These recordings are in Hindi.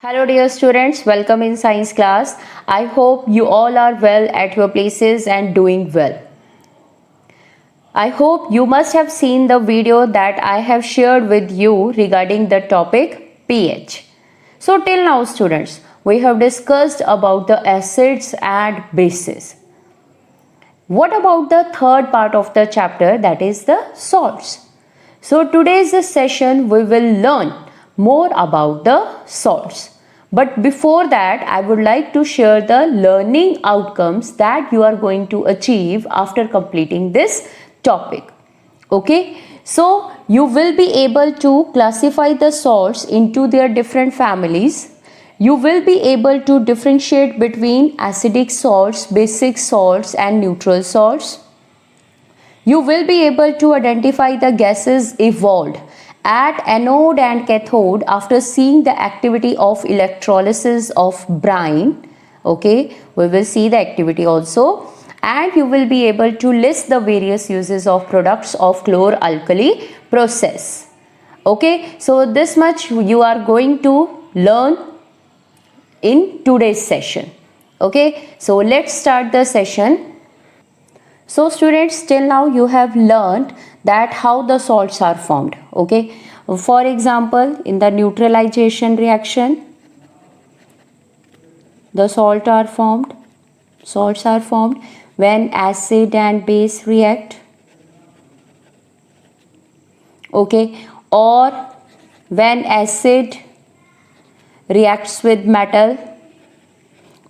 Hello dear students, welcome in science class. I hope you all are well at your places and doing well. I hope you must have seen the video that I have shared with you regarding the topic pH. So till now students, we have discussed about the acids and bases. What about the third part of the chapter, that is the salts? So today's session we will learn more about the salts. But before that, I would like to share the learning outcomes that you are going to achieve after completing this topic. Okay, so you will be able to classify the salts into their different families. You will be able to differentiate between acidic salts, basic salts, and neutral salts. You will be able to identify the gases evolved at anode and cathode after seeing the activity of electrolysis of brine. Okay, we will see the activity also, and you will be able to list the various uses of products of chlor-alkali process. Okay, so this much you are going to learn in today's session. Okay, so let's start the session. So students, till now you have learned that how the salts are formed. Okay, for example, in the neutralization reaction, the salts are formed when acid and base react. Okay, or when acid reacts with metal,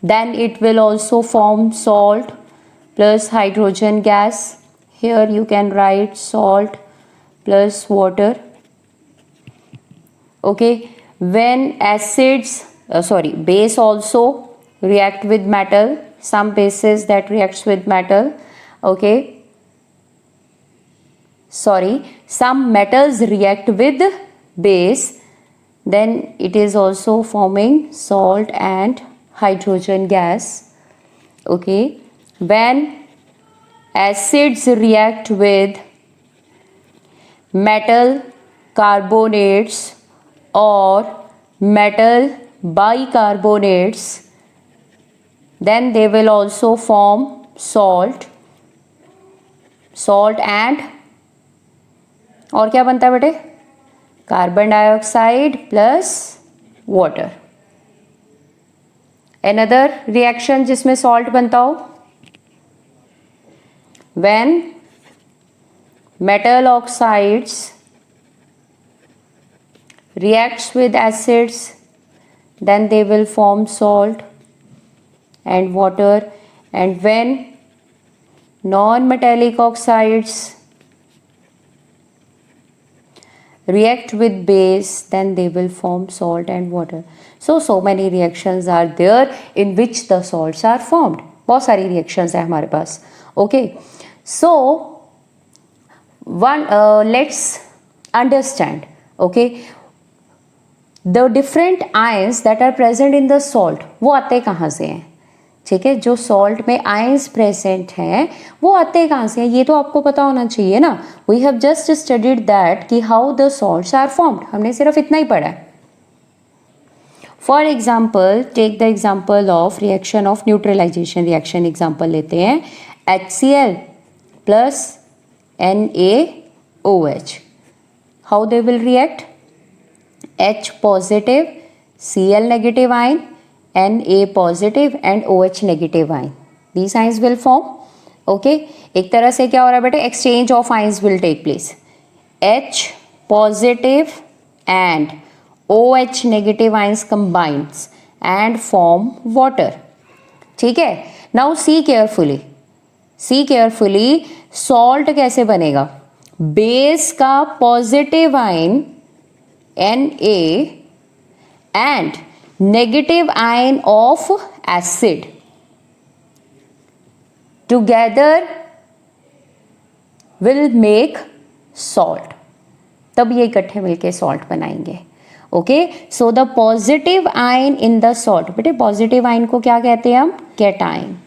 then it will also form salt plus hydrogen gas. Here you can write salt plus water. Okay, when base also react with metal, some bases that reacts with metal. Okay, some metals react with base, then it is also forming salt and hydrogen gas. Okay, when acids react with metal carbonates or metal bicarbonates, then they will also form salt and और क्या बनता है बेटे, carbon dioxide plus water. Another reaction जिसमें salt बनता हो, when metal oxides reacts with acids, then they will form salt and water, and when non-metallic oxides react with base, then they will form salt and water. So many reactions are there in which the salts are formed. बहुत सारी reactions है हमारे पास. Okay, so let's understand. Okay, the different ions that are present in the salt, वो आते कहाँ से हैं? ठीक है, जो सॉल्ट में आयंस प्रेजेंट हैं वो आते कहाँ से हैं, ये तो आपको पता होना चाहिए ना. We have just studied that कि how the salts are formed, हमने सिर्फ इतना ही पढ़ा है. For example, take the example of reaction of neutralisation reaction. Example लेते हैं HCl plus NaOH. How they will react? H positive, Cl negative ion, Na positive and OH negative ion. These ions will form. Okay, एक तरह से क्या हो रहा है बेटे, exchange of ions will take place. H positive and OH negative ions combines and form water. ठीक है, now see carefully salt कैसे बनेगा. बेस का positive ion Na and negative ion of acid together will make salt. तब ये इकट्ठे मिलके सॉल्ट बनाएंगे. Okay, so the positive ion in the salt, बेटे पॉजिटिव आयन को क्या कहते हैं हम? Cation.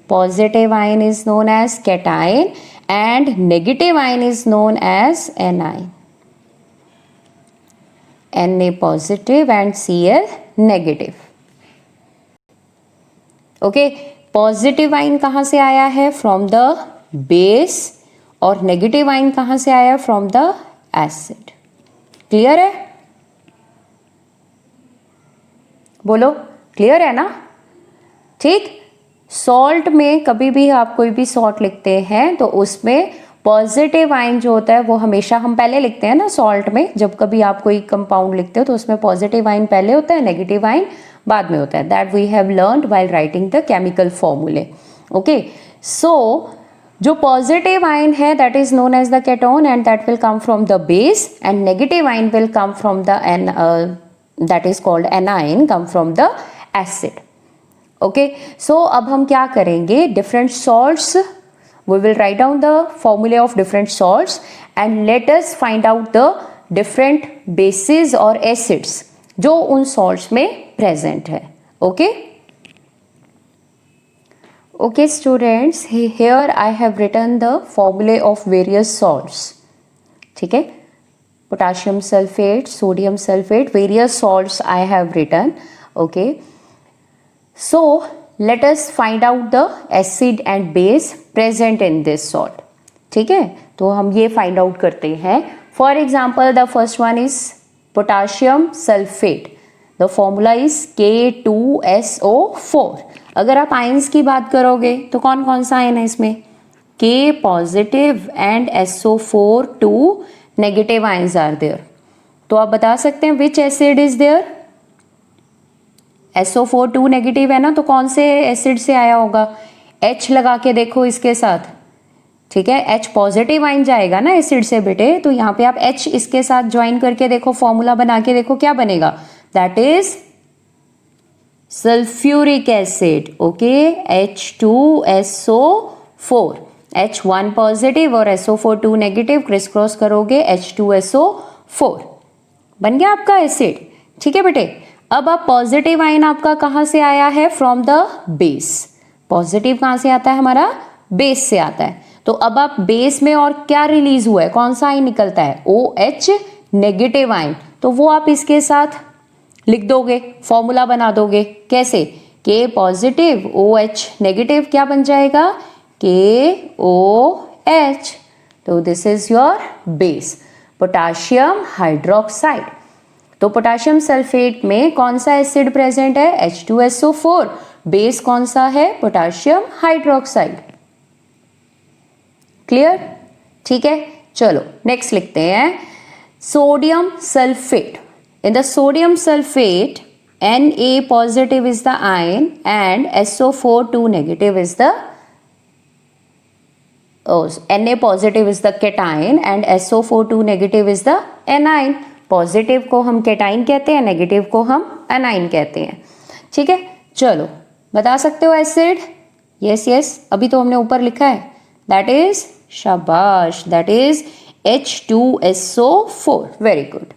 Positive ion is known as cation and negative ion is known as anion. Na positive and Cl negative. Okay, positive ion कहाँ से आया है? फ्रॉम द बेस, और नेगेटिव आइन कहाँ से आया? From the acid. क्लियर है? बोलो, क्लियर है ना? ठीक. सॉल्ट में कभी भी आप कोई भी सॉल्ट लिखते हैं तो उसमें पॉजिटिव आइन जो होता है वो हमेशा हम पहले लिखते हैं ना. सॉल्ट में जब कभी आप कोई कंपाउंड लिखते हो तो उसमें पॉजिटिव आइन पहले होता है, नेगेटिव आइन बाद में होता है. That we have learned while writing the chemical formulae. Okay, so जो पॉजिटिव आइन है that is known as the cation and that will come from the base, and negative ion will come from the that is called anion, come from the acid. Okay, so अब हम क्या करेंगे? Different salts, we will write down the formula of different salts and let us find out the different bases or acids जो उन salts में present है. Okay? Okay students, here I have written the formula of various salts. ठीक है? Potassium sulfate, sodium sulfate, various salts I have written. Okay? So let us find out the acid and base present in this salt. ठीक है, तो हम ये फाइंड आउट करते हैं. For example the first one is potassium sulphate. The formula is K2SO4. अगर आप आयंस की बात करोगे तो कौन कौन सा आयन है इसमें? K positive and SO4 2 negative ions are there. तो आप बता सकते हैं which acid is there? SO4 2 negative है ना, तो कौन से एसिड से आया होगा? H लगा के देखो इसके साथ. ठीक है, H पॉजिटिव आइन जाएगा ना एसिड से बेटे, तो यहाँ पे आप H इसके साथ ज्वाइन करके देखो, फॉर्मूला बना के देखो क्या बनेगा. That is sulphuric acid. Okay, H2SO4. H1 positive और SO4 2 नेगेटिव, क्रिस क्रॉस करोगे H2SO4 बन गया आपका एसिड. ठीक है बेटे, अब आप पॉजिटिव आइन आपका कहाँ से आया है? From the base. पॉजिटिव कहाँ से आता है हमारा? बेस से आता है. तो अब आप बेस में और क्या रिलीज हुआ है? कौन सा आइन निकलता है? OH negative ion. तो वो आप इसके साथ लिख दोगे, फॉर्मूला बना दोगे. कैसे? K पॉजिटिव OH नेगेटिव क्या बन जाएगा? KOH. तो this is your base, potassium hydroxide. तो पोटाशियम सल्फेट में कौन सा एसिड प्रेजेंट है? H2SO4. बेस कौन सा है? Potassium hydroxide. क्लियर? ठीक है, चलो नेक्स्ट लिखते हैं sodium sulphate. In the sodium sulphate Na positive is the ion and SO4 2 negative is the Na positive is the cation and SO4 2 negative is the anion. Positive को हम केटाइन कहते हैं, नेगेटिव को हम एनाइन कहते हैं. ठीक है, चलो बता सकते हो एसिड? यस यस, अभी तो हमने ऊपर लिखा है. दैट इज, शाबाश, that is H2SO4. Very good.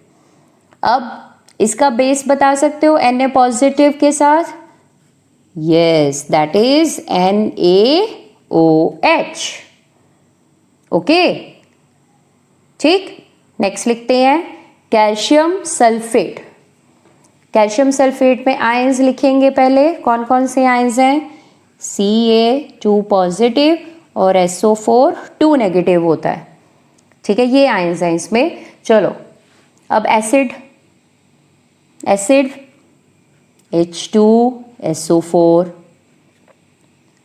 अब इसका बेस बता सकते हो Na पॉजिटिव के साथ? Yes, that is NaOH. Okay, ठीक. नेक्स्ट लिखते हैं कैल्शियम सल्फेट. कैल्शियम सल्फेट में आयंस लिखेंगे पहले. कौन कौन से आयंस हैं? Ca2 पॉजिटिव और SO4 2 नेगेटिव होता है. ठीक है, ये आयंस हैं इसमें. चलो अब acid. Acid H2SO4.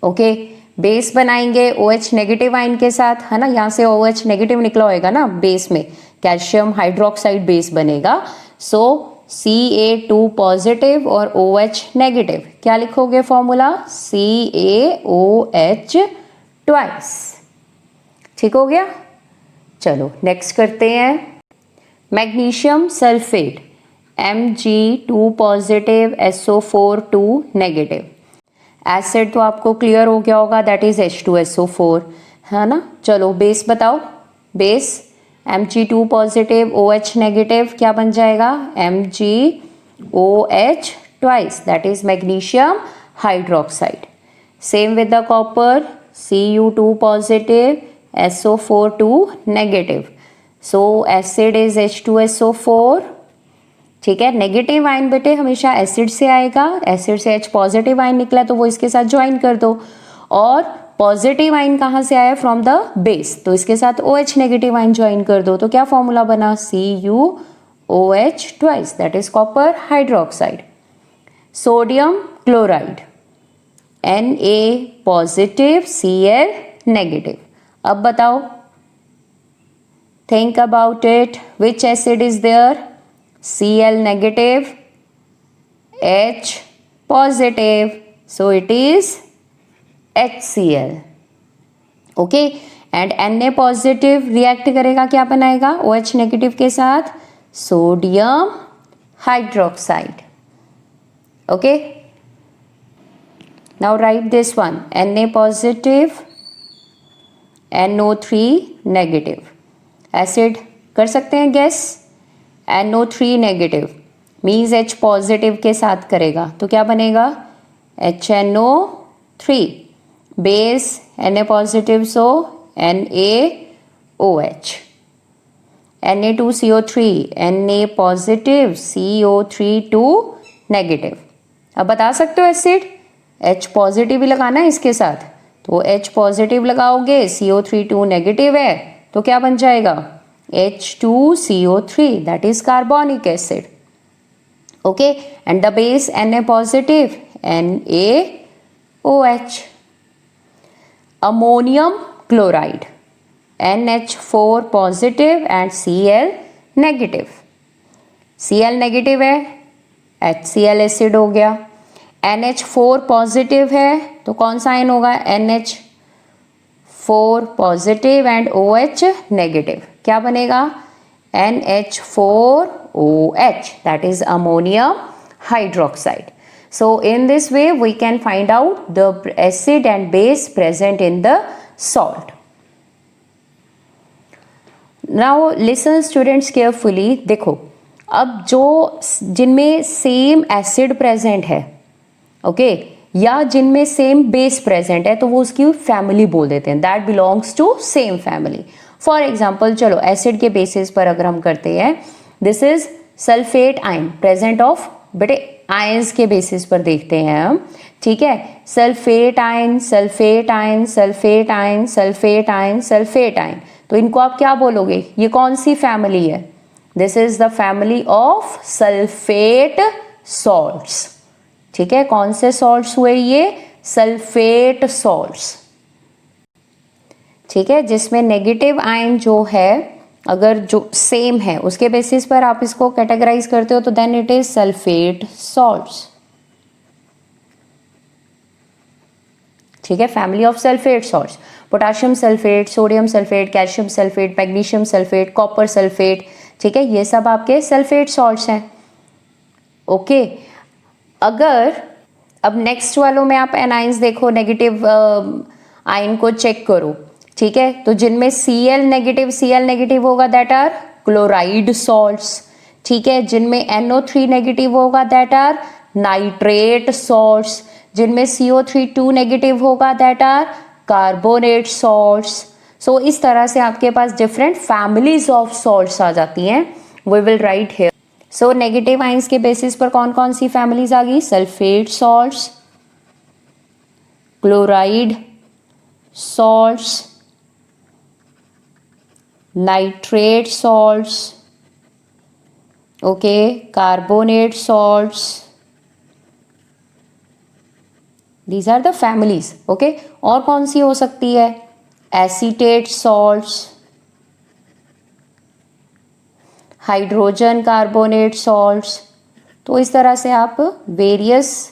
Okay, base बनाएंगे OH नेगेटिव आयन के साथ, है ना. यहाँ से OH नेगेटिव निकला होएगा ना बेस में, कैल्शियम हाइड्रोक्साइड बेस बनेगा. सो Ca2 पॉजिटिव और OH नेगेटिव. क्या लिखोगे फॉर्मूला? CaOH twice. ठीक हो गया. चलो नेक्स्ट करते हैं magnesium sulphate. Mg2 positive SO4 2 negative. Acid तो आपको क्लियर हो गया होगा, दैट इज H2SO4, है ना. चलो बेस बताओ. Base Mg2 positive OH negative क्या बन जाएगा? MgOH twice, that is magnesium hydroxide. Same with the copper. Cu2 positive SO4 2 negative. So acid is H2SO4. ठीक है, नेगेटिव आयन बेटे हमेशा एसिड से आएगा, एसिड से H पॉजिटिव आयन निकला तो वो इसके साथ ज्वाइन कर दो, और पॉजिटिव आयन कहाँ से आया, फ्रॉम द बेस, तो इसके साथ OH नेगेटिव आयन ज्वाइन कर दो, तो क्या फॉर्मूला बना, CuOH twice, that is copper hydroxide. Sodium chloride, Na positive Cl negative. अब बताओ, think about it, which acid is there, Cl negative, H positive, so it is HCl, okay, and Na positive react करेगा, क्या बनाएगा, OH negative के साथ sodium hydroxide, okay, now write this one, Na positive, NO3 negative, acid कर सकते हैं gas, NO3 negative means H positive के साथ करेगा तो क्या बनेगा, HNO3, base Na positive so NaOH, Na2CO3, Na positive CO3 negative. अब बता सकते हो एसिड, H पॉजिटिव ही लगाना है इसके साथ, तो H पॉजिटिव लगाओगे, CO3 नेगेटिव है, तो क्या बन जाएगा, H2CO3, that is carbonic acid, okay, and the base Na positive NaOH। Ammonium chloride, NH4 positive and Cl negative, Cl negative है, HCl एसिड हो गया, NH4 पॉजिटिव है तो कौन सा आयन होगा, NH4 positive and OH negative, क्या बनेगा, NH4OH, that is ammonium hydroxide. So in this way we can find out the acid and base present in the salt. Now listen students carefully, देखो अब जो जिनमें सेम एसिड प्रेजेंट है, ओके, या जिनमें सेम बेस प्रेजेंट है, तो वो उसकी फैमिली बोल देते हैं, that belongs to same family. For example चलो एसिड के बेसिस पर अगर हम करते हैं, this is sulphate ion present of, बेटे आयंस के बेसिस पर देखते हैं हम, ठीक है, sulphate ion sulphate ion sulphate ion sulphate ion sulphate ion, तो इनको आप क्या बोलोगे, ये कौन सी फैमिली है, this is the family of sulphate salts, ठीक है, कौन से सॉल्ट्स हुए ये, सल्फेट सॉल्ट्स, ठीक है, जिसमें नेगेटिव आयन जो है अगर जो सेम है उसके बेसिस पर आप इसको कैटेगराइज करते हो, तो then it is sulphate salts, ठीक है, family of sulphate salts, potassium sulphate, sodium sulphate, calcium sulphate, magnesium sulphate, copper sulphate, ठीक है, ये सब आपके सल्फेट सॉल्ट्स हैं, ओके। अगर अब नेक्स्ट वालों में आप एनाइंस देखो, नेगेटिव आयन को चेक करो, ठीक है, तो जिनमें Cl नेगेटिव होगा दैट आर क्लोराइड सॉल्ट्स, ठीक है, जिनमें NO3 नेगेटिव होगा दैट आर नाइट्रेट सॉल्ट्स, जिनमें CO3 नेगेटिव होगा that are carbonate salts. So इस तरह से आपके पास डिफरेंट फैमिलीज ऑफ सॉल्ट्स आ जाती हैं, we will write here. So negative ions के बेसिस पर कौन कौन सी फैमिलीज आ गई, sulphate salts, chloride salts, nitrate salts, okay, carbonate salts, these are the families, okay. और कौन सी हो सकती है, acetate salts, hydrogen carbonate salts, तो इस तरह से आप वेरियस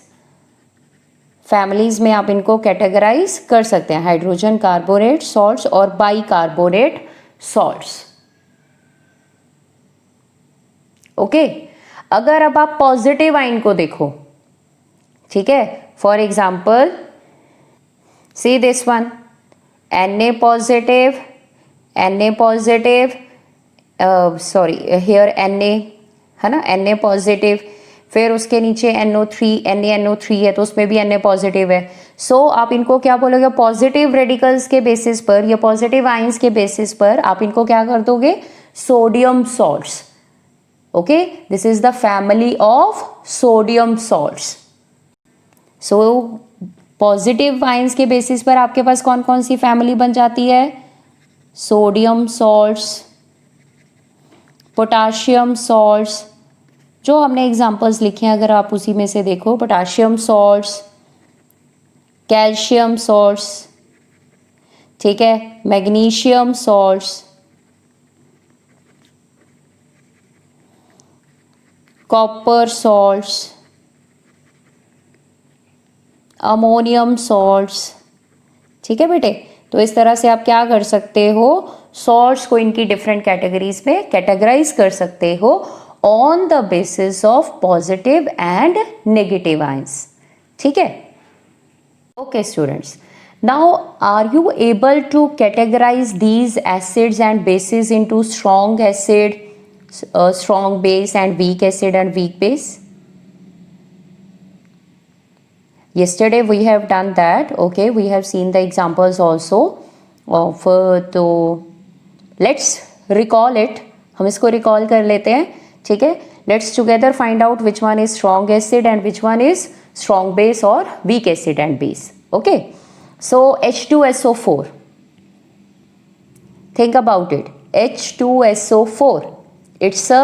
फैमिलीज में आप इनको कैटेगराइज कर सकते हैं, हाइड्रोजन कार्बोनेट सॉल्ट्स और बाई कार्बोनेट सॉल्ट्स, ओके। अगर अब आप पॉजिटिव आयन को देखो, ठीक है, for example see this one, Na positive, sorry here Na है ना, Na पॉजिटिव, फिर उसके नीचे NO3 है तो उसमें भी Na पॉजिटिव है। सो आप इनको क्या बोलोगे, पॉजिटिव रेडिकल्स के बेसिस पर या पॉजिटिव आयंस के बेसिस पर आप इनको क्या कर दोगे, sodium salts, okay, this is the family of sodium salts. So positive ions के बेसिस पर आपके पास कौन कौन सी फैमिली बन जाती है? सोडियम सॉल्ट्स, पोटाशियम सॉल्ट्स, जो हमने एग्जांपल्स लिखे हैं अगर आप उसी में से देखो, पोटाशियम सॉल्ट्स, कैल्शियम सॉल्ट्स, ठीक है, magnesium salts, copper salts, ammonium salts. ठीक है बेटे, तो इस तरह से आप क्या कर सकते हो, सॉल्ट्स को इनकी डिफरेंट कैटेगरीज में कैटेगराइज कर सकते हो on the basis of positive and negative ions. ठीक है. Okay students, now are you able to categorise these acids and bases into strong acid, strong base and weak acid and weak base? Yesterday we have done that. Okay, we have seen the examples also of तो let's recall it. हम इसको recall कर लेते हैं. ठीक है, let's together find out which one is strong acid and which one is strong base or weak acid and base. Okay, so H2SO4, think about it. H2SO4, it's a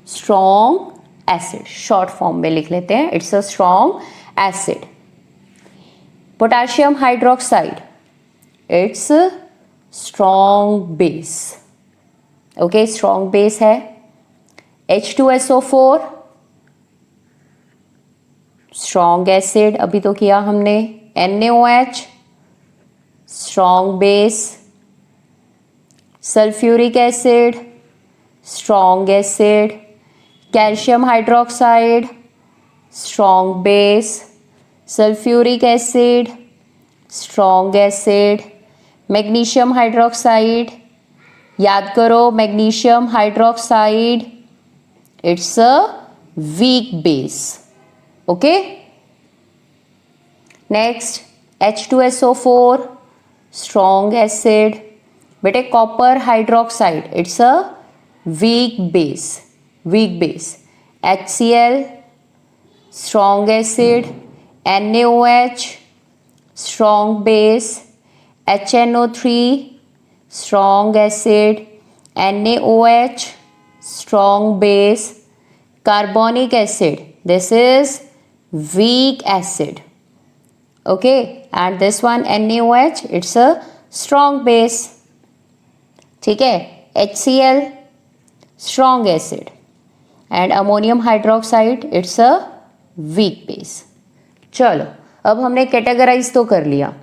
strong acid. Short form में लिख लेते हैं, it's a strong acid. Potassium hydroxide, it's strong base. Okay, strong base है. H2SO4, स्ट्रॉन्ग एसिड, अभी तो किया हमने. NaOH, strong base. Sulphuric acid, strong acid. Calcium hydroxide, strong base. Sulphuric acid, strong acid. Magnesium hydroxide, याद करो magnesium hydroxide, it's a weak base. Okay, next H2SO4, strong acid. बेटे copper hydroxide, it's a weak base. Weak base. HCl, strong acid. NaOH, strong base. HNO3, strong acid. NaOH, strong base. Carbonic acid, this is weak acid. Okay, and this one NaOH, it's a strong base. ठीक है, HCl, strong acid, and ammonium hydroxide, it's a weak base. चलो, अब हमने कैटेगराइज तो कर लिया.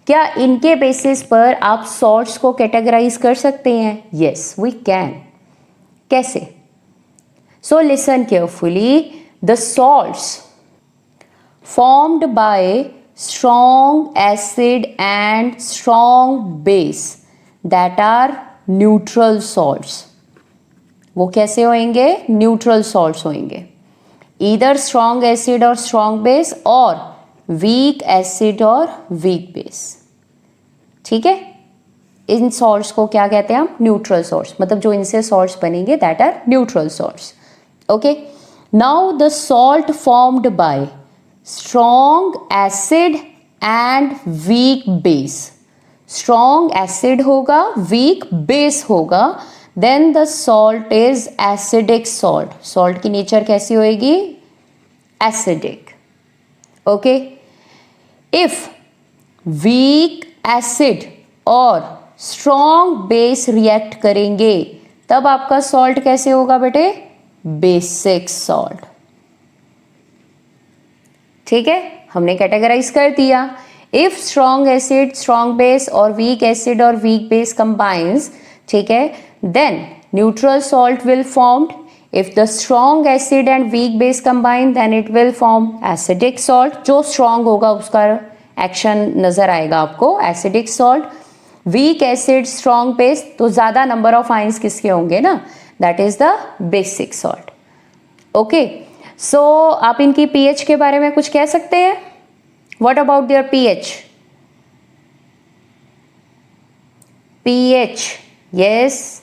क्या इनके बेसिस पर आप सॉल्ट्स को कैटेगराइज कर सकते हैं? Yes, we can. कैसे? So listen carefully. The salts formed by strong acid and strong base that are neutral salts. वो कैसे होंगे? न्यूट्रल सॉल्ट्स होंगे. ईदर स्ट्रॉन्ग एसिड और स्ट्रॉन्ग बेस और वीक एसिड और वीक बेस. ठीक है, इन सॉल्ट्स को क्या कहते हैं हम? Neutral salts. मतलब जो इनसे सॉल्ट्स बनेंगे that are neutral salts. Okay, now the salt formed by strong acid and weak base. Strong acid होगा, वीक बेस होगा, then the salt is acidic salt. Salt की नेचर कैसी होएगी? Acidic. Okay, if week acid और स्ट्रॉन्ग बेस रिएक्ट करेंगे तब आपका सॉल्ट कैसे होगा बेटे? Basic salt. ठीक है, हमने कैटेगराइज कर दिया. If strong acid, strong base और वीक एसिड और वीक बेस कंबाइंस, ठीक है, then neutral salt will formed. If the strong acid and weak base combine then it will form acidic salt. जो स्ट्रॉन्ग होगा उसका एक्शन नजर आएगा आपको, acidic salt. Weak acid, strong base, तो ज्यादा नंबर ऑफ आयंस किसके होंगे ना, that is the basic salt. Okay, so आप इनकी पीएच के बारे में कुछ कह सकते हैं? What about their pH? PH, yes,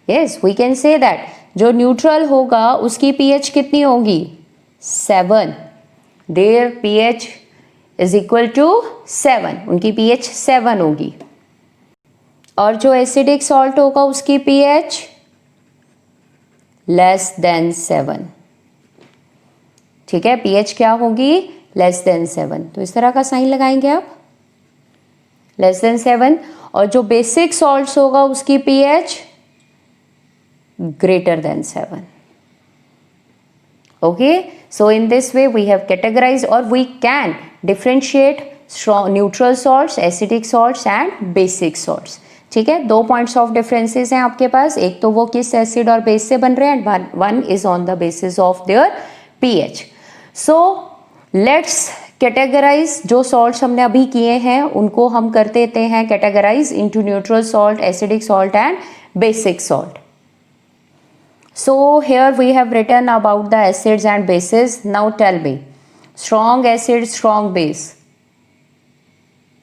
yes we can say that जो न्यूट्रल होगा उसकी पीएच कितनी होगी 7. Their pH is equal to 7. उनकी पीएच 7 होगी. और जो एसिडिक सॉल्ट होगा उसकी पीएच लेस देन 7. ठीक है, पीएच क्या होगी लेस देन 7. तो इस तरह का साइन लगाएंगे आप लेस देन 7. और जो बेसिक सॉल्ट्स होगा उसकी pH greater than 7. Okay, so in this way we have categorized or we can differentiate strong neutral salts, acidic salts and basic salts. ठीक है, 2 पॉइंट्स ऑफ डिफरेंसेस हैं आपके पास. एक तो वो किस एसिड और बेस से बन रहे हैं and one is on the basis of their pH. So let's categorise. जो सॉल्ट्स हमने अभी किए हैं उनको हम कर देते हैं categorise into neutral salt, acidic salt and basic salt. So here we have written about the acids and bases. Now tell me, strong acid, strong base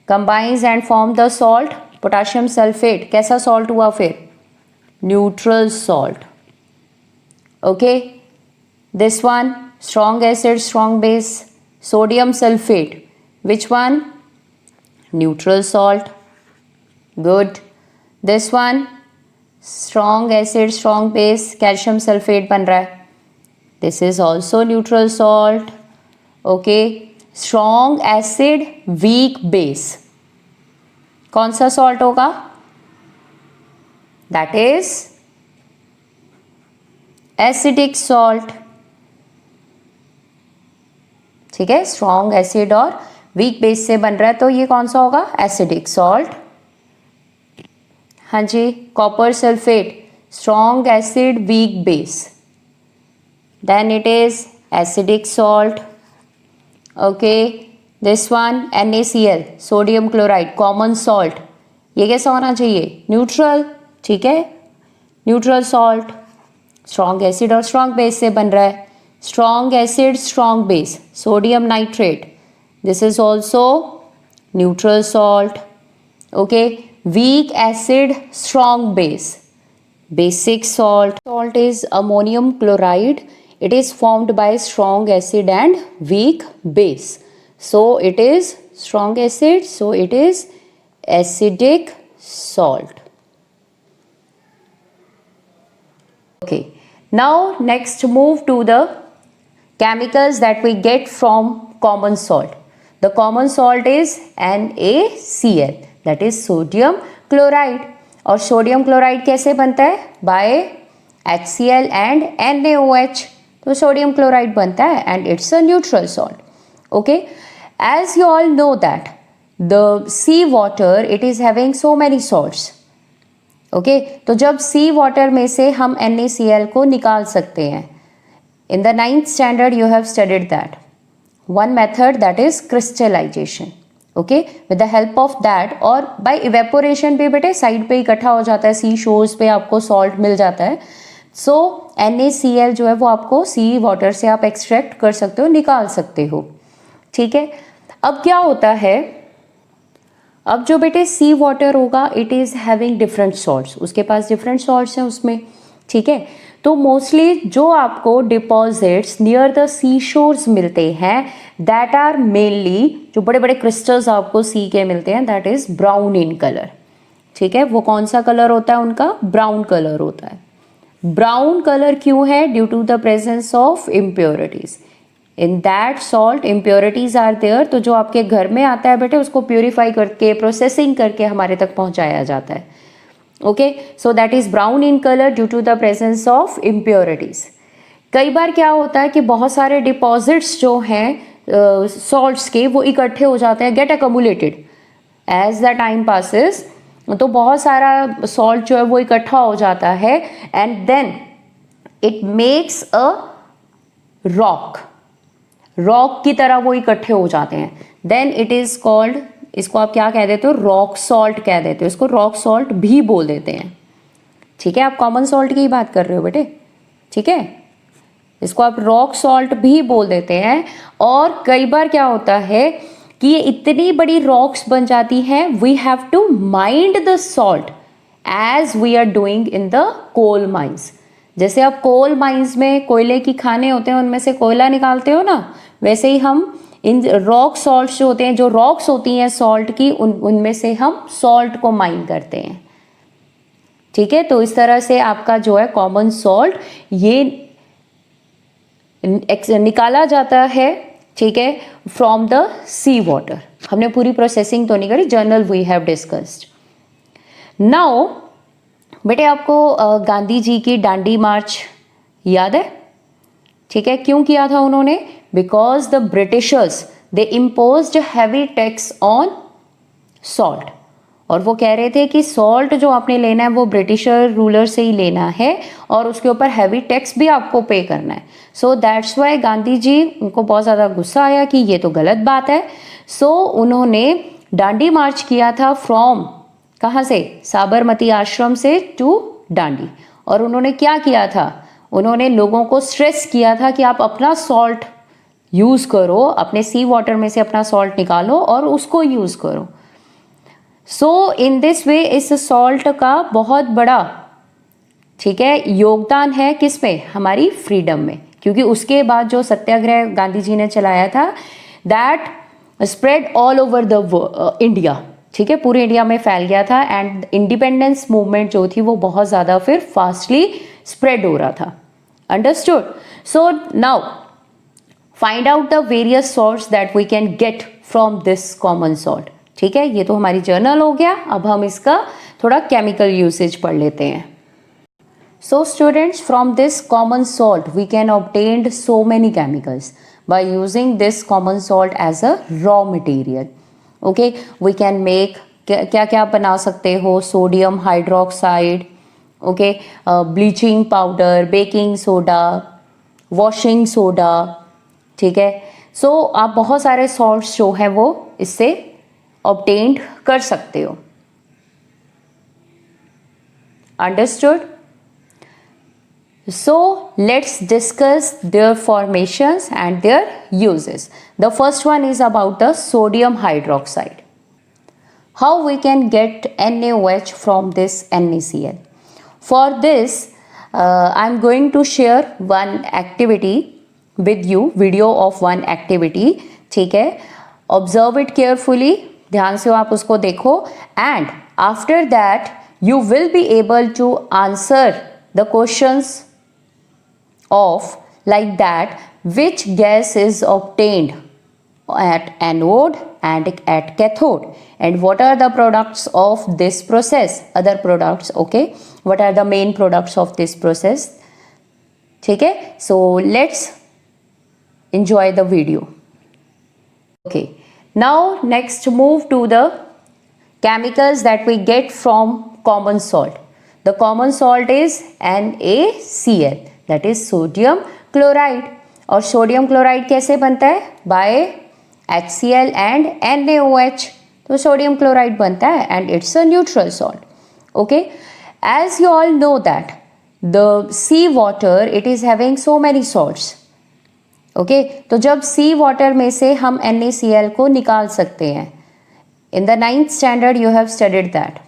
combines and form the salt potassium sulfate. कैसा salt हुआ फिर? Neutral salt. Okay, this one strong acid, strong base, sodium sulfate. Which one? Neutral salt. Good. This one strong acid, strong base, calcium sulphate बन रहा है. This is also neutral salt. Okay, strong acid, weak base, कौन सा सॉल्ट होगा? That is acidic salt. ठीक है, स्ट्रॉन्ग एसिड और वीक बेस से बन रहा है तो ये कौन सा होगा? Acidic salt. हाँ जी, copper sulphate, strong acid, weak base, then it is acidic salt. Okay, this one NaCl, sodium chloride, common salt. ये कैसा होना चाहिए? न्यूट्रल. ठीक है, न्यूट्रल सॉल्ट, स्ट्रॉन्ग एसिड और स्ट्रॉन्ग बेस से बन रहा है. Strong acid, strong base, sodium nitrate, this is also neutral salt. Okay, weak acid, strong base, basic salt. Salt is ammonium chloride. It is formed by strong acid and weak base. So it is strong acid, so it is acidic salt. Okay, now next move to the chemicals that we get from common salt. The common salt is NaCl. That is sodium chloride. और सोडियम क्लोराइड कैसे बनता है? By HCl and NaOH. तो सोडियम क्लोराइड बनता है and it's a neutral salt. Okay, as you all know that the sea water it is having so many salts. Okay, तो जब सी वाटर में से हम NaCl को निकाल सकते हैं. In the 9th standard you have studied that one method that is crystallisation. Okay, with the help of that और बाय इवेपोरेशन भी बेटे साइड पे इकट्ठा हो जाता है, सी शोर्स पे आपको सॉल्ट मिल जाता है. सो NaCl जो है वो आपको सी वाटर से आप एक्सट्रैक्ट कर सकते हो, निकाल सकते हो. ठीक है, अब क्या होता है, अब जो बेटे सी वाटर होगा it is having different salts, उसके पास डिफरेंट सॉल्ट्स हैं उसमें. ठीक है, तो मोस्टली जो आपको deposits near the sea shores मिलते हैं दैट आर मेनली, जो बड़े बड़े क्रिस्टल्स आपको सी के मिलते हैं that is brown in colour. ठीक है, वो कौन सा कलर होता है उनका? ब्राउन कलर होता है. ब्राउन कलर क्यों है? Due to the presence of impurities. In that salt impurities are there. तो जो आपके घर में आता है बेटे उसको प्योरीफाई करके प्रोसेसिंग करके हमारे तक पहुंचाया जाता है. Okay, so that is brown in colour due to the presence of impurities. कई बार क्या होता है कि बहुत सारे डिपॉजिट्स जो हैं सॉल्ट्स के वो इकट्ठे हो जाते हैं, get accumulated as the time passes. तो बहुत सारा सॉल्ट जो है वो इकट्ठा हो जाता है and then it makes a rock. Rock की तरह वो इकट्ठे हो जाते हैं. देन इट इज कॉल्ड, इसको आप क्या कह देते हो? रॉक सॉल्ट कह देते हो. इसको रॉक सॉल्ट भी बोल देते हैं. ठीक है, आप कॉमन सॉल्ट की ही बात कर रहे हो बेटे. ठीक है, इसको आप रॉक सॉल्ट भी बोल देते हैं. और कई बार क्या होता है कि ये इतनी बड़ी रॉक्स बन जाती हैं, we have to mind the salt as we are doing in the coal mines. जैसे आप कोल माइंस में कोयले की खाने होते हैं, उनमें से कोयला निकालते हो ना, वैसे ही हम इन रॉक सॉल्ट्स जो होते हैं, जो रॉक्स होती हैं सॉल्ट की, उनमें से हम सॉल्ट को माइन करते हैं। ठीक है, तो इस तरह से आपका जो है कॉमन सॉल्ट ये निकाला जाता है, ठीक है, फ्रॉम द सी वाटर। हमने पूरी प्रोसेसिंग तो नहीं करी, general we have discussed. Now बेटे आपको गांधी जी की दांडी मार्च याद है? ठीक है, क्यों किया था उन्होंने? Because the Britishers they imposed heavy tax on salt, और वो कह रहे थे कि सॉल्ट जो आपने लेना है वो ब्रिटिशर रूलर से ही लेना है और उसके ऊपर हैवी टैक्स भी आपको पे करना है। So that's why Gandhi ji, उनको बहुत ज़्यादा गुस्सा आया कि ये तो गलत बात है। सो उन्होंने दांडी मार्च किया था फ्रॉम, कहाँ से? साबरमती आश्रम से टू दांडी। और उन्होंने क्या किया था? उन्होंने लोगों को स्ट्रेस किया था कि आप अपना सॉल्ट यूज़ करो, अपने सी वाटर में से अपना सॉल्ट निकालो और उसको यूज़ करो। सो इन दिस वे इस सॉल्ट का बहुत बड़ा, ठीक है, योगदान है किसमें? हमारी फ्रीडम में। क्योंकि उसके बाद जो सत्याग्रह गांधी जी ने चलाया था, that spread all over the India, ठीक है, पूरे इंडिया में फैल गया था। एंड इंडिपेंडेंस मूवमेंट जो थी वो बहुत ज़्यादा फिर फास्टली स्प्रेड हो रहा था। Understood? So now find out the various salts that we can get from this common salt. ठीक है, ये तो हमारी जर्नल हो गया। अब हम इसका थोड़ा केमिकल यूसेज पढ़ लेते हैं। So students, from this common salt we can obtain so many chemicals by using this common salt as a raw material. Okay, we can make क्या क्या बना सकते हो? Sodium hydroxide, okay, bleaching powder, baking soda, washing soda, ठीक है। सो आप बहुत सारे सॉल्ट्स जो हैं वो इससे ऑब्टेन्ड कर सकते हो। Understood? So let's discuss their formations and their uses. The first one is about the sodium hydroxide. How we can get NaOH from this NaCl? For this, I'm going to share one activity with you, video of one activity. ठीक है, observe it carefully. ध्यान से आप उसको देखो, and after that you will be able to answer the questions of like that, which gas is obtained at anode and at cathode, and what are the products of this process, other products, okay, what are the main products of this process. ठीक है, so let's enjoy the video. Okay, now next move to the chemicals that we get from common salt. The common salt is NaCl, that is sodium chloride. और सोडियम क्लोराइड कैसे बनता है? By HCl and NaOH. तो सोडियम क्लोराइड बनता है and it's a neutral salt. Okay, as you all know that the sea water, it is having so many salts. Okay, तो जब sea water में से हम NaCl को निकाल सकते हैं, in the 9th standard you have studied that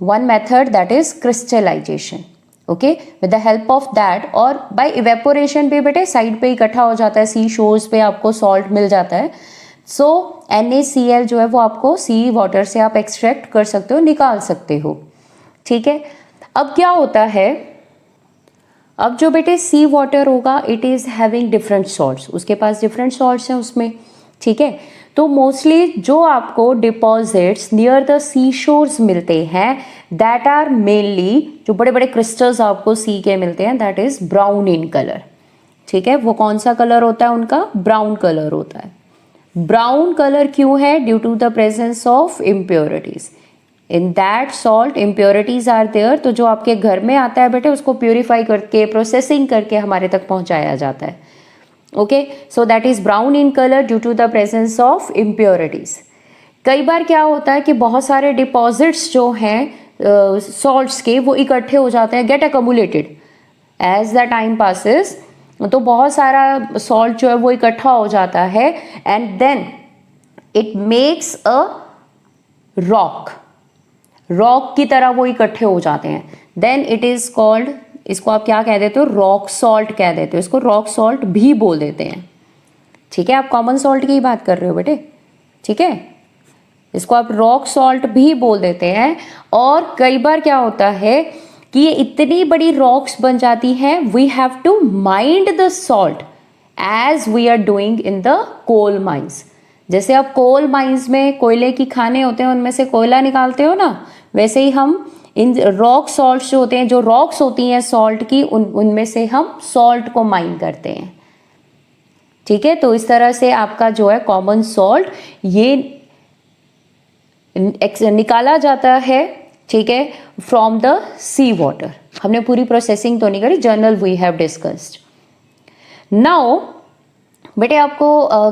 one method, that is crystallization. Okay, with the help of that और बाय इवेपोरेशन भी बेटे साइड पे इकट्ठा हो जाता है, सी शोर्स पे आपको सॉल्ट मिल जाता है। सो NaCl जो है वो आपको सी वाटर से आप एक्सट्रैक्ट कर सकते हो, निकाल सकते हो। ठीक है, अब क्या होता है, अब जो बेटे सी वाटर होगा, it is having different salts, उसके पास डिफरेंट सॉल्ट्स हैं उसमें। ठीक है, तो मोस्टली जो आपको deposits near the sea shores मिलते हैं, दैट आर मेनली, जो बड़े बड़े क्रिस्टल्स आपको सी के मिलते हैं, that is brown in colour. ठीक है, वो कौन सा कलर होता है उनका? ब्राउन कलर होता है। ब्राउन कलर क्यों है? Due to the presence of impurities in that salt. Impurities are there, तो जो आपके घर में आता है बेटे उसको प्योरीफाई करके, प्रोसेसिंग करके हमारे तक पहुंचाया जाता है। Okay, so that is brown in colour due to the presence of impurities. कई बार क्या होता है कि बहुत सारे डिपॉजिट्स जो हैं सॉल्ट्स के, वो इकट्ठे हो जाते हैं, get accumulated as the time passes. तो बहुत सारा सॉल्ट जो है वो इकट्ठा हो जाता है and then it makes a rock. Rock की तरह वो इकट्ठे हो जाते हैं, देन इट इज कॉल्ड, इसको आप क्या कह देते हो, रॉक सॉल्ट कह देते हो, इसको रॉक सॉल्ट भी बोल देते हैं। ठीक है, आप कॉमन सॉल्ट की ही बात कर रहे हो बेटे, ठीक है, इसको आप रॉक सॉल्ट भी बोल देते हैं। और कई बार क्या होता है कि ये इतनी बड़ी रॉक्स बन जाती हैं, we have to mind the salt as we are doing in the coal mines. जैसे आप कोल माइंस में कोयले की खाने होते हैं, उनमें से कोयला निकालते हो ना, वैसे ही हम इन रॉक सॉल्ट्स जो होते हैं, जो रॉक्स होती हैं सॉल्ट की, उनमें से हम सॉल्ट को माइन करते हैं। ठीक है, तो इस तरह से आपका जो है कॉमन सॉल्ट ये निकाला जाता है, ठीक है, फ्रॉम द सी वाटर। हमने पूरी प्रोसेसिंग तो नहीं करी, general we have discussed. Now बेटे आपको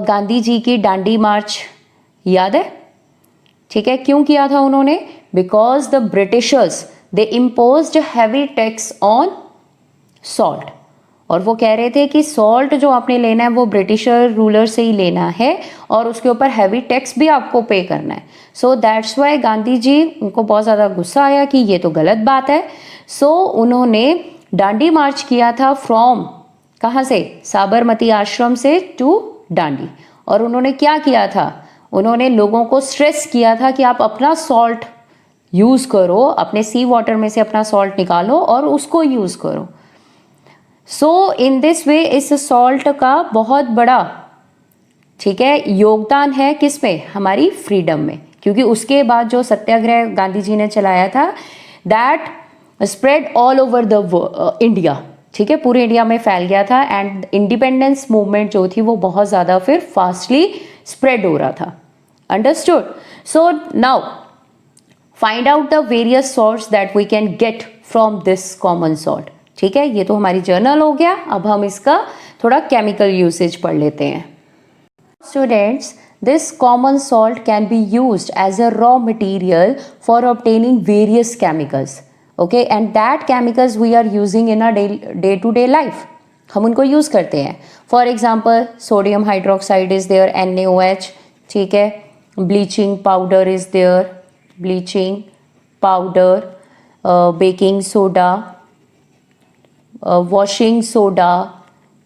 गांधी जी की दांडी मार्च याद है? ठीक है, क्यों किया था उन्होंने? Because the Britishers they imposed heavy tax on salt, और वो कह रहे थे कि सॉल्ट जो आपने लेना है वो ब्रिटिशर रूलर से ही लेना है और उसके ऊपर हैवी टैक्स भी आपको पे करना है। So that's why Gandhi ji, उनको बहुत ज़्यादा गुस्सा आया कि ये तो गलत बात है। सो उन्होंने दांडी मार्च किया था फ्रॉम, कहाँ से? साबरमती आश्रम से टू दांडी। और उन्होंने क्या किया था? उन्होंने लोगों को स्ट्रेस किया था कि आप अपना सॉल्ट यूज़ करो, अपने सी वाटर में से अपना सॉल्ट निकालो और उसको यूज़ करो। सो इन दिस वे इस सॉल्ट का बहुत बड़ा, ठीक है, योगदान है किस में? हमारी फ्रीडम में, क्योंकि उसके बाद जो सत्याग्रह गांधी जी ने चलाया था that spread all over the India, ठीक है, पूरे इंडिया में फैल गया था एंड इंडिपेंडेंस मूवमेंट जो थी वो बहुत ज़्यादा फिर फास्टली स्प्रेड हो रहा था। Understood? So now find out the various sources that we can get from this common salt. ठीक है, ये तो हमारी जर्नल हो गया, अब हम इसका थोड़ा केमिकल यूसेज पढ़ लेते हैं। Students, this common salt can be used as a raw material for obtaining various chemicals, okay, and that chemicals we are using in our day to day life, हम उनको यूज़ करते हैं। For example sodium hydroxide is there, NaOH, ठीक है, bleaching powder is there, bleaching powder, baking soda, washing soda,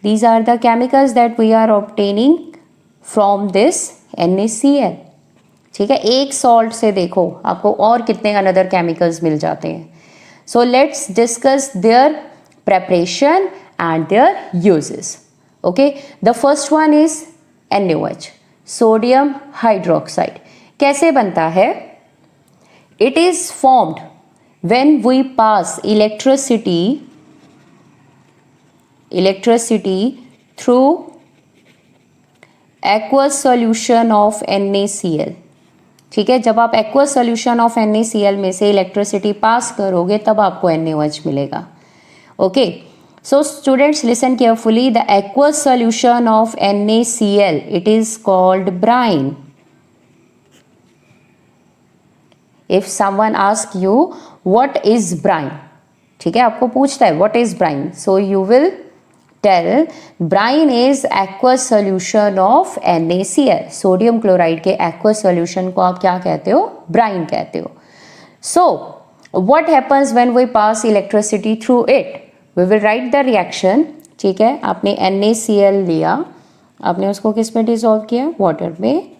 these are the chemicals that we are obtaining from this NaCl। ठीक है, एक सॉल्ट से देखो आपको और कितने अनदर केमिकल्स मिल जाते हैं। So let's discuss their preparation and their uses. Okay, the first one is NaOH, sodium hydroxide. कैसे बनता है? It is formed when we pass electricity through aqueous solution of NaCl। ठीक है, जब आप aqueous solution of NaCl में से इलेक्ट्रिसिटी पास करोगे तब आपको NaOH मिलेगा। Okay, so students listen carefully, the aqueous solution of NaCl it is called brine। if someone asks you what is brine, ठीक है, आपको पूछता है what is brine, so you will tell brine is aqueous solution of NaCl। Sodium chloride के aqueous solution को आप क्या कहते हो? brine कहते हो। so what happens when we pass electricity through it? we will write the reaction। ठीक है, आपने NaCl लिया, आपने उसको किस में डिसॉल्व किया? वाटर में।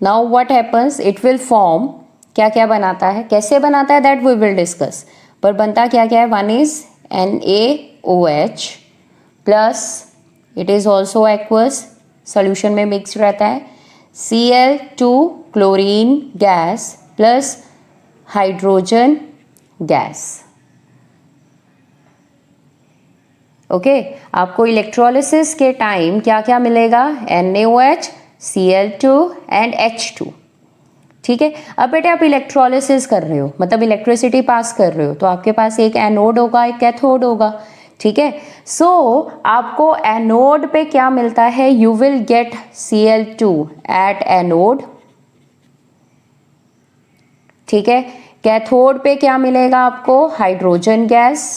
now what happens? it will form, क्या क्या बनाता है, कैसे बनाता है, that we will discuss। पर बनता क्या क्या है? One is NaOH plus, it is also aqueous, solution में मिक्स रहता है, Cl2 chlorine gas plus hydrogen gas. Okay, आपको इलेक्ट्रोलिसिस के टाइम क्या क्या मिलेगा? NaOH, Cl2 and H2। ठीक है, अब बेटे आप इलेक्ट्रोलिसिस कर रहे हो, मतलब इलेक्ट्रिसिटी पास कर रहे हो, तो आपके पास एक एनोड होगा, एक कैथोड होगा। ठीक है, सो आपको एनोड पे क्या मिलता है? You will get Cl2 at anode. ठीक है, कैथोड पे क्या मिलेगा आपको? Hydrogen gas.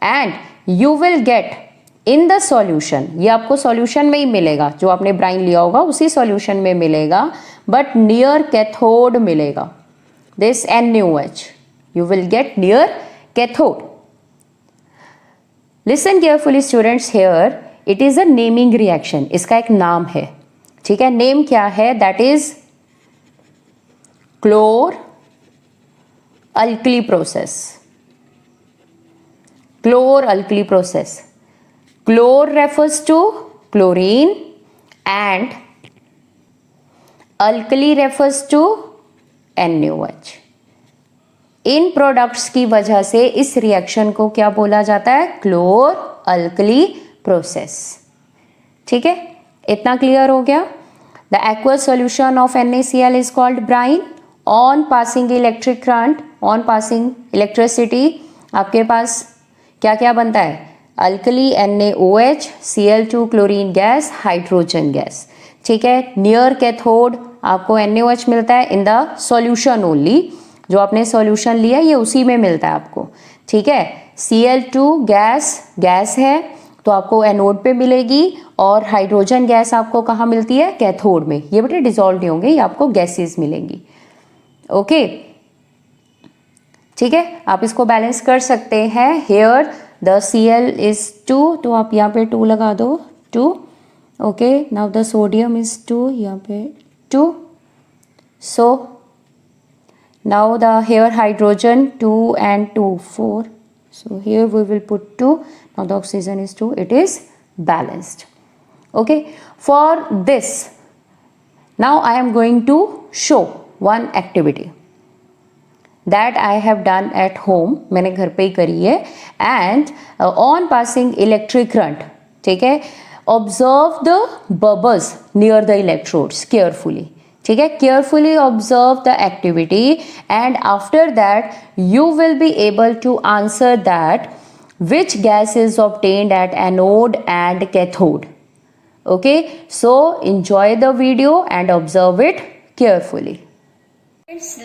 And you will get in the solution, ये आपको सॉल्यूशन में ही मिलेगा, जो आपने ब्राइन लिया होगा उसी सॉल्यूशन में मिलेगा, बट नियर कैथोड मिलेगा. This NaOH you will get near cathode. Listen carefully students here, it is a naming reaction. इसका एक नाम है, ठीक है. नेम क्या है? That is chlor alkali process. Chlor alkali process. Chlor refers to chlorine and alkali refers to NaOH. इन प्रोडक्ट्स की वजह से इस रिएक्शन को क्या बोला जाता है? Chlor alkali process. ठीक है, इतना क्लियर हो गया. The aqueous solution of NaCl is called brine. On passing electric current, on passing electricity, आपके पास क्या क्या बनता है? Alkali NaOH, Cl2 chlorine gas, hydrogen gas. ठीक है, नियर कैथोड आपको NaOH मिलता है इन द सॉल्यूशन ओनली. जो आपने सॉल्यूशन लिया ये उसी में मिलता है आपको. ठीक है, Cl2 गैस है तो आपको एनोड पे मिलेगी, और हाइड्रोजन गैस आपको कहाँ मिलती है? कैथोड में. ये बेटे डिसॉल्व नहीं होंगे, ये आपको गैसेस मिलेंगी. ओके, ठीक है, आप इसको बैलेंस कर सकते हैं. हेयर द Cl इज 2, तो आप यहाँ पे 2 लगा दो, 2. Okay, now the sodium is 2, यहाँ पे 2. सो now the here hydrogen 2 and 2 4, so here we will put 2. Now the oxygen is 2, it is balanced. Okay, for this now I am going to show one activity that I have done at home. मैंने घर पे ही करी है. and on passing electric current, ठीक है, observe the bubbles near the electrodes carefully. ठीक है, carefully observe the activity and after that you will be able to answer that which gas is obtained at anode and cathode. Okay, so enjoy the video and observe it carefully.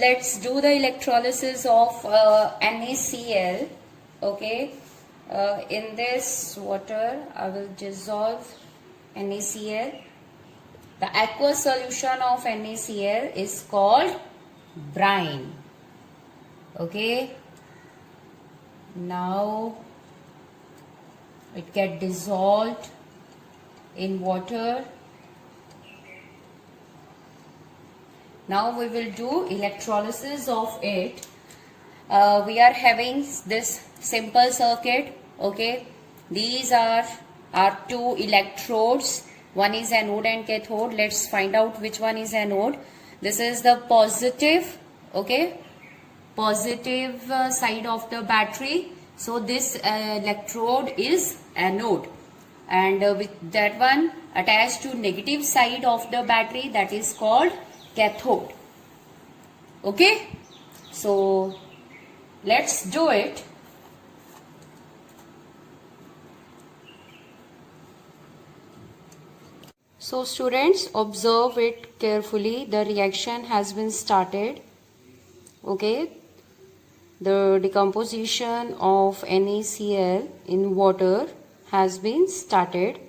Let's do the electrolysis of NaCl. Okay, in this water I will dissolve NaCl. The aqueous solution of NaCl is called brine. Okay, now it get dissolved in water. Now we will do electrolysis of it. We are having this simple circuit. Okay, these are our 2 electrodes. One is anode and cathode. Let's find out which one is anode. This is the positive, okay, positive side of the battery. So this electrode is anode, and with that one attached to negative side of the battery, that is called cathode. Okay, so let's do it. So students, observe it carefully. The reaction has been started. Okay, the decomposition of NaCl in water has been started.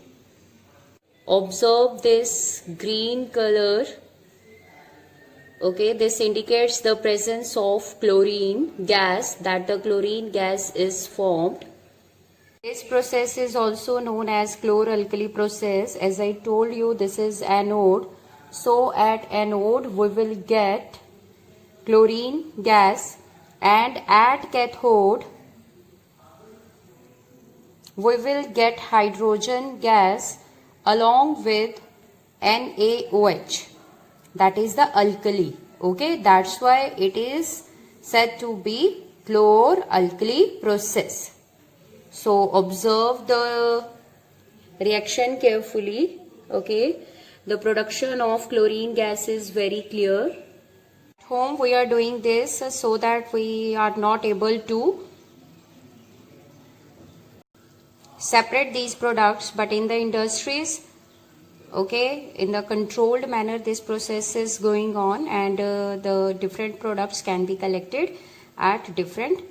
Observe this green color. Okay, this indicates the presence of chlorine gas, that the chlorine gas is formed. This process is also known as chlor-alkali process. As I told you, this is anode. So at anode we will get chlorine gas, and at cathode we will get hydrogen gas along with NaOH. That is the alkali. Okay, that's why it is said to be chlor-alkali process. So observe the reaction carefully. Okay, the production of chlorine gas is very clear. At home we are doing this so that we are not able to separate these products, but in the industries, okay, in the controlled manner this process is going on, and the different products can be collected at different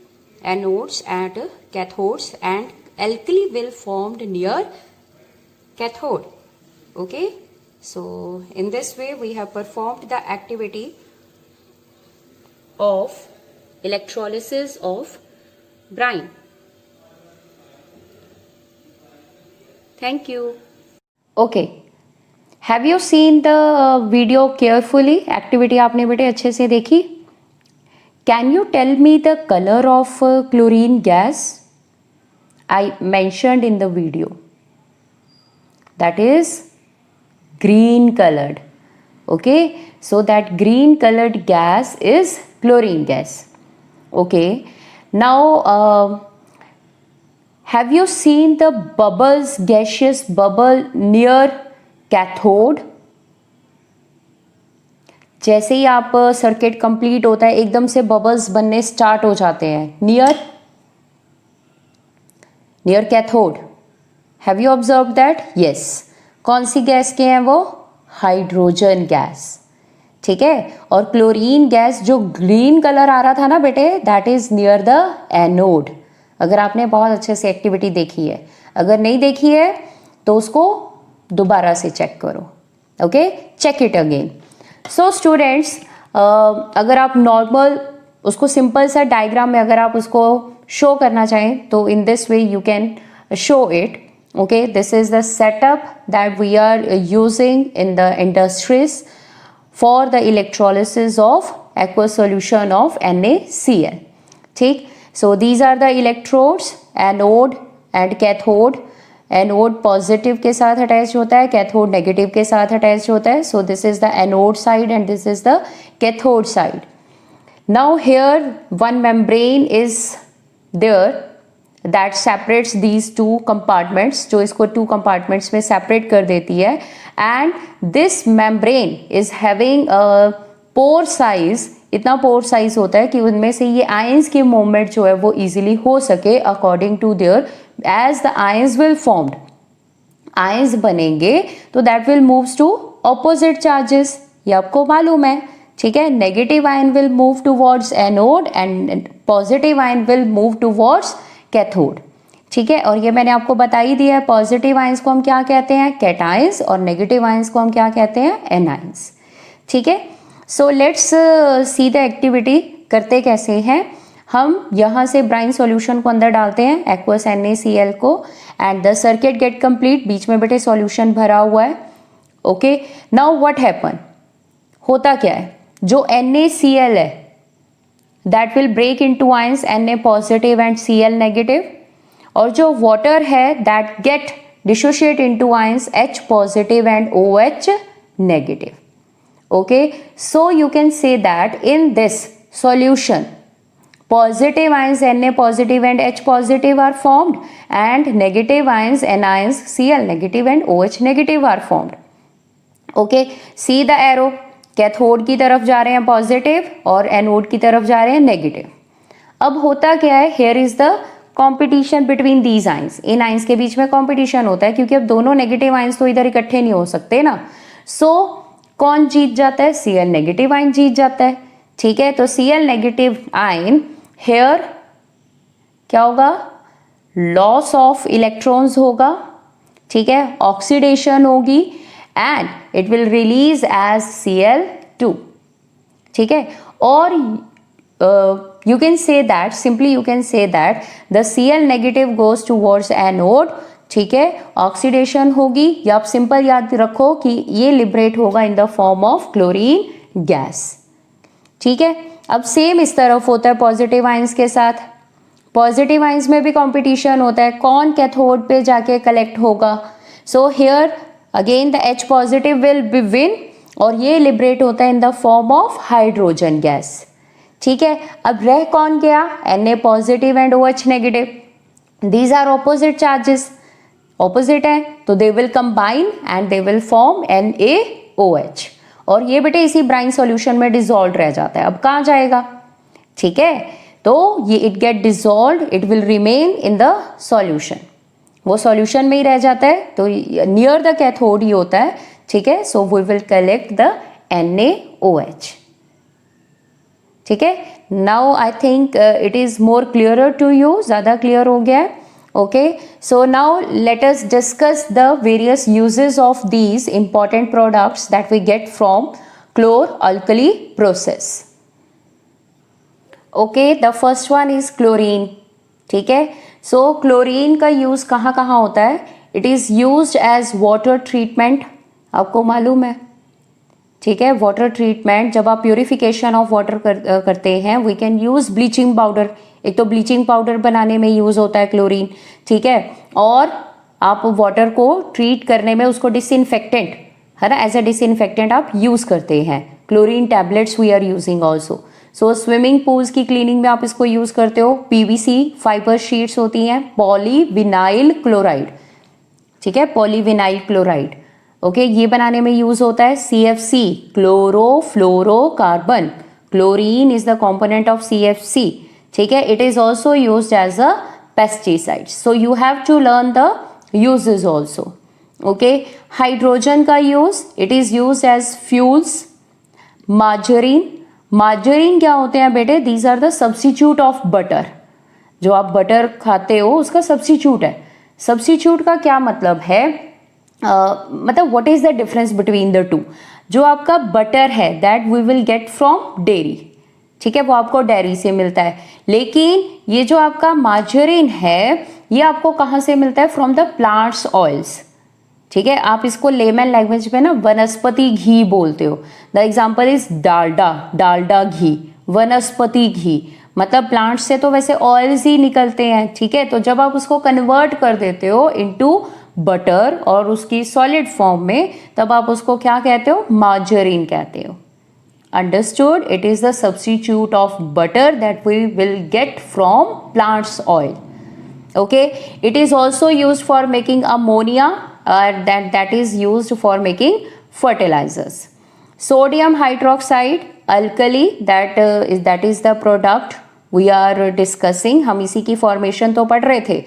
anodes and cathodes and alkali will formed near cathode. Okay, so in this way we have performed the activity of electrolysis of brine. Thank you. Okay, have you seen the video carefully? Activity आपने बेटे अच्छे से देखी? Can you tell me the color of chlorine gas? I mentioned in the video. That is green colored. Okay, so that green colored gas is chlorine gas. Okay, now have you seen the bubbles, gaseous bubble near cathode? जैसे ही आप सर्किट कंप्लीट होता है एकदम से बबल्स बनने स्टार्ट हो जाते हैं near cathode. Have you observe that? Yes. कौन सी गैस के हैं वो? Hydrogen gas. ठीक है. और क्लोरीन गैस जो ग्रीन कलर आ रहा था ना बेटे, that is near the anode. अगर आपने बहुत अच्छे से एक्टिविटी देखी है, अगर नहीं देखी है तो उसको दोबारा से चेक करो. ओके, check it again. So students, अगर आप नॉर्मल उसको सिंपल सा डायग्राम में अगर आप उसको शो करना चाहें तो in this way you can show it. Okay, this is the setup that we are using in the industries for the electrolysis of aqueous solution of NaCl. ठीक. So these are the electrodes, anode and cathode. Anode positive के साथ अटैच होता है, कैथोड नेगेटिव के साथ अटैच होता है. So this is the anode side and this is the cathode side. Now here one membrane is there that separates these two compartments, जो इसको टू कंपार्टमेंट्स में सेपरेट कर देती है. And this membrane is having pore size. इतना पोर साइज होता है कि उनमें से ये आयंस की मूवमेंट जो है वो इजीली हो सके according to their. As the ions will formed, ions बनेंगे तो that will moves to opposite charges. ये आपको मालूम है. ठीक है. Negative ion will move towards anode and positive ion will move towards cathode. ठीक है. और ये मैंने आपको बता ही दिया है. पॉजिटिव आयंस को हम क्या कहते हैं? कैटायंस. और नेगेटिव आयंस को हम क्या कहते हैं? एनायंस. ठीक है. So let's see the activity. करते कैसे हैं हम? यहाँ से ब्राइन सॉल्यूशन को अंदर डालते हैं, एक्वस NaCl को, and the circuit get complete. बीच में बेटे सॉल्यूशन भरा हुआ है. Okay, now what happen? होता क्या है? जो NaCl है that will break into ions Na positive and Cl negative. और जो वाटर है that get dissociate into ions H positive and OH negative. Okay, so you can say that in this solution positive ions Na positive and H positive are formed and negative ions anions Cl negative and OH negative are formed. Okay, see the arrow. Cathode की तरफ जा रहे हैं पॉजिटिव और एनोड की तरफ जा रहे हैं नेगेटिव. अब होता क्या है? here is the competition between these ions. In ions के बीच में competition होता है क्योंकि अब दोनों नेगेटिव आयंस तो इधर इकट्ठे नहीं हो सकते ना. so कौन जीत जाता है? Cl नेगेटिव आयन जीत जाता है. ठीक है. तो Cl नेगेटिव आयन हेयर क्या होगा? लॉस ऑफ इलेक्ट्रॉन्स होगा. ठीक है. ऑक्सीडेशन होगी and it will release as Cl2. ठीक है. और you can say that, simply you can say that the Cl negative goes towards anode. ठीक है. ऑक्सीडेशन होगी, या आप सिंपल याद रखो कि ये लिबरेट होगा इन the form of chlorine gas. ठीक है. अब सेम इस तरफ होता है पॉजिटिव आयंस के साथ. पॉजिटिव आयंस में भी कंपटीशन होता है, कौन कैथोड पे जाके कलेक्ट होगा. So here again the H positive will be win और ये लिबरेट होता है in the form of hydrogen gas. ठीक है. अब रह कौन गया? Na positive and OH negative. These are opposite charges. Opposite है तो they will combine and they will form NaOH. और ये बेटे इसी ब्राइन सॉल्यूशन में डिसॉल्व रह जाता है. अब कहाँ जाएगा? ठीक है. तो ये it get dissolve, it will remain in the solution. वो सॉल्यूशन में ही रह जाता है. तो नियर द कैथोड ही होता है. ठीक है. So we will collect the NaOH. ठीक है. Now I think it is more clearer to you. ज्यादा क्लियर हो गया है. Okay, so now let us discuss the various uses of these important products that we get from chlor-alkali process. Okay, the first one is chlorine. ठीक है, so chlorine का यूज कहाँ कहाँ होता है? It is used as water treatment. आपको मालूम है, ठीक है, वाटर ट्रीटमेंट जब आप प्योरिफिकेशन ऑफ वाटर करते हैं, we can use bleaching powder. एक तो ब्लीचिंग पाउडर बनाने में यूज होता है क्लोरीन, ठीक है, और आप वाटर को ट्रीट करने में उसको डिसइंफेक्टेंट, है ना, एज अ डिसइंफेक्टेंट आप यूज करते हैं. Chlorine tablets we are using also. So swimming pools की क्लीनिंग में आप इसको यूज करते हो. पीवीसी फाइबर शीट्स होती हैं, पॉलीविनाइल क्लोराइड, ठीक है, पॉलीविनाइल क्लोराइड. ओके, ये बनाने में यूज होता है. CFC, chlorofluorocarbon. Chlorine is the component of CFC, ठीक है. It is also used as a pesticide. So you have to learn the uses also. Okay, hydrogen का use, it is used as fuels. Margarine, margarine क्या होते हैं बेटे? These are the substitute of butter. जो आप बटर खाते हो उसका सब्स्टिट्यूट है. सब्स्टिट्यूट का क्या मतलब है? मतलब what is the difference between the two? जो आपका बटर है that we will get from dairy, ठीक है, वो आपको डेयरी से मिलता है. लेकिन ये जो आपका मार्जरीन है ये आपको कहाँ से मिलता है? फ्रॉम द प्लांट्स ऑयल्स, ठीक है. आप इसको लेमन लैंग्वेज में ना वनस्पति घी बोलते हो. The example is Dalda, Dalda घी, वनस्पति घी. मतलब प्लांट से तो वैसे ऑयल्स ही निकलते हैं, ठीक है. तो जब आप उसको कन्वर्ट कर देते हो इनटू बटर और उसकी सॉलिड फॉर्म में, तब आप उसको क्या कहते हो? मार्जरीन कहते हो. Understood? It is the substitute of butter that we will get from plants oil. Okay, it is also used for making ammonia, that is used for making fertilizers. Sodium hydroxide, alkali, that is the product we are discussing. हम इसी की फॉर्मेशन तो पढ़ रहे थे.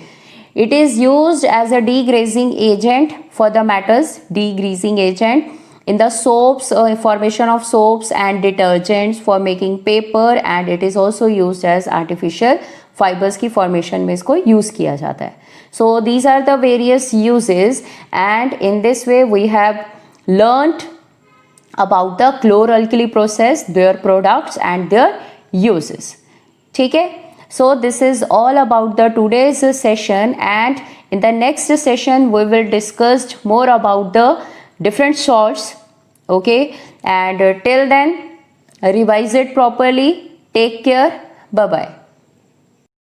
It is used as a degreasing agent for the metals, degreasing agent in the soaps, formation of soaps and detergents, for making paper, and it is also used as artificial fibers की formation में इसको use किया जाता है. So these are the various uses, and in this way we have learnt about the chlor-alkali process, their products and their uses. ठीक है? So this is all about the today's session, and in the next session we will discuss more about the different salts. Okay, and till then revise it properly. Take care. Bye bye.